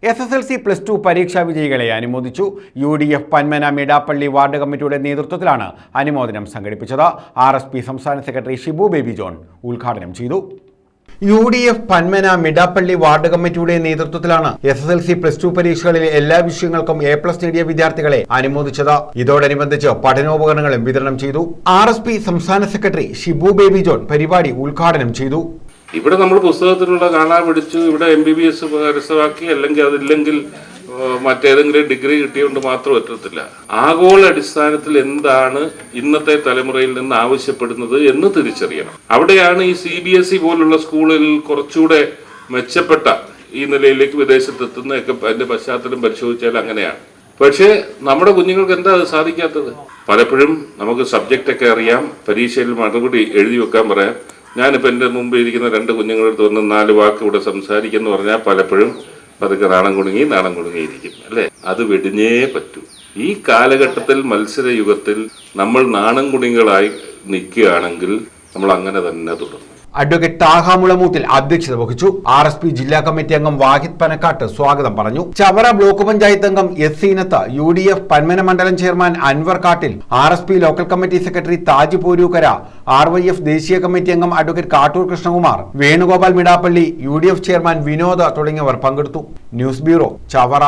SSLC +2 പരീക്ഷാ വിജയികളെ അനുമോദിച്ചു. UDF പന്മന മിടാപ്പള്ളി വാർഡ് കമ്മിറ്റിയുടെ നേതൃത്വത്തിലാണ് അനുമോദനം സംഘടിപ്പിച്ചത്. RSP സംസ്ഥാന സെക്രട്ടറി ഷിബു ബേബി ജോൺ ഉദ്ഘാടനം ചെയ്തു. UDF പന്മന മിടാപ്പള്ളി വാർഡ് കമ്മിറ്റിയുടെ നേതൃത്വത്തിലാണ് SSLC +2 പരീക്ഷകളിലെ എല്ലാ വിഷയങ്ങൾക്കും A+ നേടിയ വിദ്യാർത്ഥികളെ അനുമോദിച്ചത്. ഇതോടനുബന്ധിച്ച് പഠനോപകരണങ്ങളും വിതരണം ചെയ്തു. RSP സംസ്ഥാന സെക്രട്ടറി ഷിബു ബേബി ജോൺ പരിപാടി ഉദ്ഘാടനം ചെയ്തു. ഇവിടെ നമ്മൾ പുസ്തകത്തിലുള്ള കാണാൻ പിടിച്ചു, ഇവിടെ MBBS കരസ്ഥമാക്കി, അല്ലെങ്കിൽ അതില്ലെങ്കിൽ മറ്റേതെങ്കിലും ഡിഗ്രി കിട്ടിയോണ്ട് മാത്രം പറ്റത്തില്ല. ആഗോള അടിസ്ഥാനത്തിൽ എന്താണ് ഇന്നത്തെ തലമുറയിൽ നിന്ന് ആവശ്യപ്പെടുന്നത് എന്ന് തിരിച്ചറിയണം. അവിടെയാണ് ഈ CBSE പോലുള്ള സ്കൂളുകളിൽ കുറച്ചുകൂടെ മെച്ചപ്പെട്ട ഈ നിലയിലേക്ക് വിദേശത്തെത്തുന്നതൊക്കെ അതിന്റെ പശ്ചാത്തലം പരിശോധിച്ചാൽ അങ്ങനെയാണ്. പക്ഷേ നമ്മുടെ കുഞ്ഞുങ്ങൾക്ക് എന്താ അത് സാധിക്കാത്തത്? പലപ്പോഴും നമുക്ക് സബ്ജക്റ്റൊക്കെ അറിയാം, പരീക്ഷയിൽ മറുപടി എഴുതി വെക്കാൻ പറയാം. ഞാനിപ്പോൾ എൻ്റെ മുമ്പിൽ ഇരിക്കുന്ന 2 കുഞ്ഞുങ്ങളെടുത്ത് വന്ന് 4 വാക്ക് ഇവിടെ സംസാരിക്കുന്നു പറഞ്ഞാൽ പലപ്പോഴും അതൊക്കെ നാണം കുടുങ്ങിയിരിക്കും അല്ലേ? അത് വെടിഞ്ഞേ പറ്റൂ. ഈ കാലഘട്ടത്തിൽ മത്സരയുഗത്തിൽ നമ്മൾ നാണം കുടുങ്ങികളായി നിൽക്കുകയാണെങ്കിൽ നമ്മൾ അങ്ങനെ തന്നെ തുടരും. അഡ്വക്കേറ്റ് താഹ മുളമൂത്തിൽ അധ്യക്ഷത വഹിച്ചു. RSP ജില്ലാ കമ്മിറ്റി അംഗം വാഹിദ് പനക്കാട്ട് സ്വാഗതം പറഞ്ഞു. ചവറ ബ്ലോക്ക് പഞ്ചായത്ത് അംഗം S. സീനത്ത്, UDF പന്മന മണ്ഡലം chairman Anwar Kattil, RSP local committee secretary Taj Porookkara, RYF ദേശീയ കമ്മിറ്റി അംഗം advocate Kattoor Krishnakumar, Venugopal Midappally, UDF chairman Vinod തുടങ്ങിയവർ പങ്കെടുത്തു. News bureau, Chavara.